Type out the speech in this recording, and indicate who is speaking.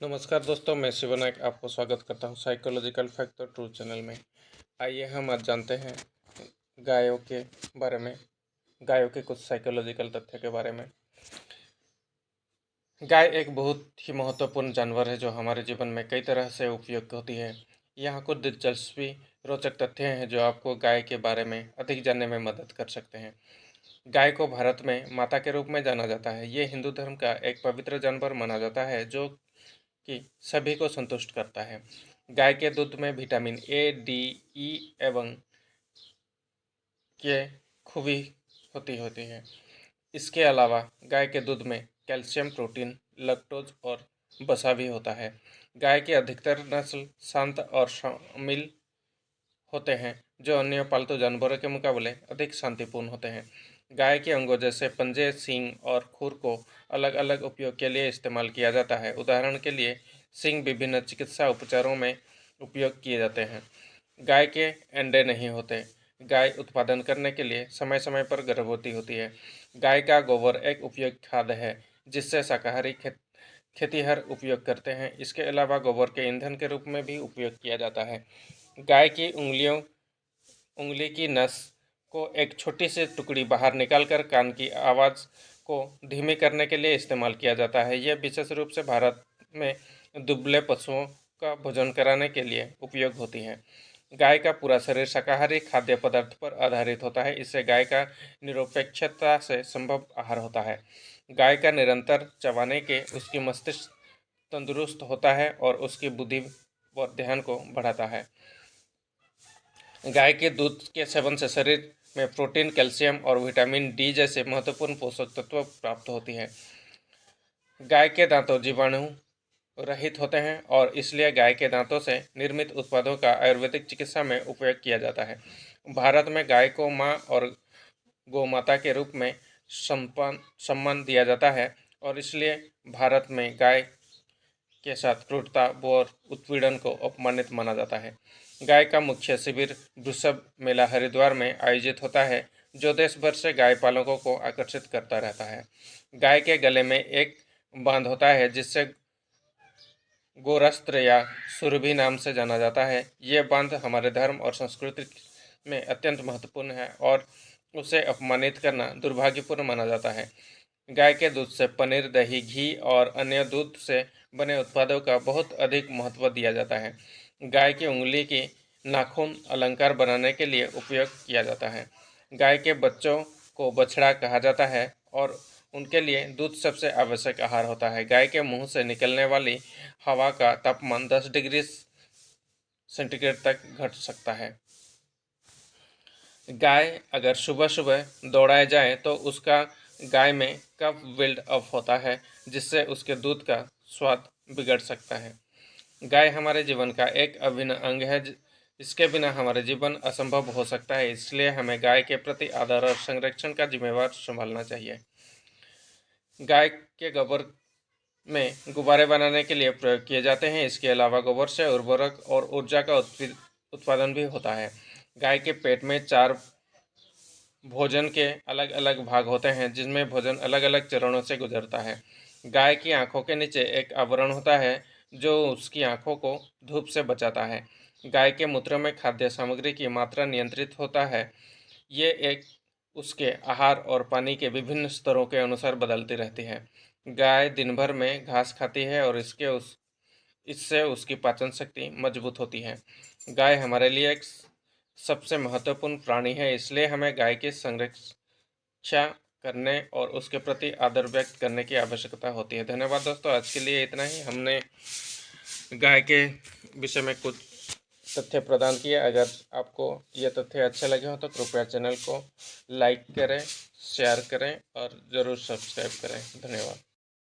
Speaker 1: नमस्कार दोस्तों, मैं शिवनायक आपको स्वागत करता हूं साइकोलॉजिकल फैक्टर ट्रू चैनल में। आइए हम आज जानते हैं गायों के बारे में, गायों के कुछ साइकोलॉजिकल तथ्य के बारे में। गाय एक बहुत ही महत्वपूर्ण जानवर है जो हमारे जीवन में कई तरह से उपयुक्त होती है। यहाँ कुछ दिलचस्पी रोचक तथ्य हैं जो आपको गाय के बारे में अधिक जानने में मदद कर सकते हैं। गाय को भारत में माता के रूप में जाना जाता है। ये हिंदू धर्म का एक पवित्र जानवर माना जाता है जो कि सभी को संतुष्ट करता है। गाय के दूध में विटामिन ए, डी, ई एवं के खूबी होती है। इसके अलावा गाय के दूध में कैल्शियम, प्रोटीन, लैक्टोज और वसा भी होता है। गाय की अधिकतर नस्ल शांत और शामिल होते हैं जो अन्य पालतू जानवरों के मुकाबले अधिक शांतिपूर्ण होते हैं। गाय के अंगों जैसे पंजे, सींग और खुर को अलग अलग उपयोग के लिए इस्तेमाल किया जाता है। उदाहरण के लिए सींग विभिन्न चिकित्सा उपचारों में उपयोग किए जाते हैं। गाय के अंडे नहीं होते। गाय उत्पादन करने के लिए समय समय पर गर्भवती होती है। गाय का गोबर एक उपयोगी खाद है जिससे शाकाहारी खेतिहर उपयोग करते हैं। इसके अलावा गोबर के ईंधन के रूप में भी उपयोग किया जाता है। गाय की उंगली की नस को एक छोटी सी टुकड़ी बाहर निकालकर कान की आवाज़ को धीमी करने के लिए इस्तेमाल किया जाता है। यह विशेष रूप से भारत में दुबले पशुओं का भोजन कराने के लिए उपयोग होती है। गाय का पूरा शरीर शाकाहारी खाद्य पदार्थ पर आधारित होता है। इससे गाय का निरपेक्षता से संभव आहार होता है। गाय का निरंतर चबाने के उसकी मस्तिष्क तंदुरुस्त होता है और उसकी बुद्धि और ध्यान को बढ़ाता है। गाय के दूध के सेवन से शरीर में प्रोटीन, कैल्शियम और विटामिन डी जैसे महत्वपूर्ण पोषक तत्व प्राप्त होती है। गाय के दांतों जीवाणु रहित होते हैं और इसलिए गाय के दांतों से निर्मित उत्पादों का आयुर्वेदिक चिकित्सा में उपयोग किया जाता है। भारत में गाय को माँ और गौमाता के रूप में सम्मान दिया जाता है और इसलिए भारत में गाय के साथ क्रूरता और उत्पीड़न को अपमानित माना जाता है। गाय का मुख्य शिविर वृषभ मेला हरिद्वार में आयोजित होता है जो देश भर से गाय पालकों को आकर्षित करता रहता है। गाय के गले में एक बांध होता है जिससे गोरस्त्र या सुरभि नाम से जाना जाता है। ये बांध हमारे धर्म और संस्कृति में अत्यंत महत्वपूर्ण है और उसे अपमानित करना दुर्भाग्यपूर्ण माना जाता है। गाय के दूध से पनीर, दही, घी और अन्य दूध से बने उत्पादों का बहुत अधिक महत्व दिया जाता है। गाय की उंगली की नाखून अलंकार बनाने के लिए उपयोग किया जाता है। गाय के बच्चों को बछड़ा कहा जाता है और उनके लिए दूध सबसे आवश्यक आहार होता है। गाय के मुंह से निकलने वाली हवा का तापमान 10 डिग्री सेंटीग्रेड तक घट सकता है। गाय अगर सुबह सुबह दौड़ाए जाए तो उसका गाय में कफ बिल्ड अप होता है जिससे उसके दूध का स्वाद बिगड़ सकता है। गाय हमारे जीवन का एक अभिन्न अंग है। इसके बिना हमारे जीवन असंभव हो सकता है। इसलिए हमें गाय के प्रति आदर और संरक्षण का जिम्मेवार संभालना चाहिए। गाय के गोबर में गुब्बारे बनाने के लिए प्रयोग किए जाते हैं। इसके अलावा गोबर से उर्वरक और ऊर्जा का उत्पादन भी होता है। गाय के पेट में 4 भोजन के अलग अलग भाग होते हैं जिनमें भोजन अलग अलग चरणों से गुजरता है। गाय की आंखों के नीचे एक आवरण होता है जो उसकी आंखों को धूप से बचाता है। गाय के मूत्र में खाद्य सामग्री की मात्रा नियंत्रित होता है। ये एक उसके आहार और पानी के विभिन्न स्तरों के अनुसार बदलती रहती है। गाय दिन भर में घास खाती है और इससे उसकी पाचन शक्ति मजबूत होती है। गाय हमारे लिए एक सबसे महत्वपूर्ण प्राणी है, इसलिए हमें गाय की संरक्षा करने और उसके प्रति आदर व्यक्त करने की आवश्यकता होती है। धन्यवाद दोस्तों, आज के लिए इतना ही। हमने गाय के विषय में कुछ तथ्य प्रदान किए। अगर आपको ये तथ्य अच्छे लगे हो तो कृपया चैनल को लाइक करें, शेयर करें और ज़रूर सब्सक्राइब करें। धन्यवाद।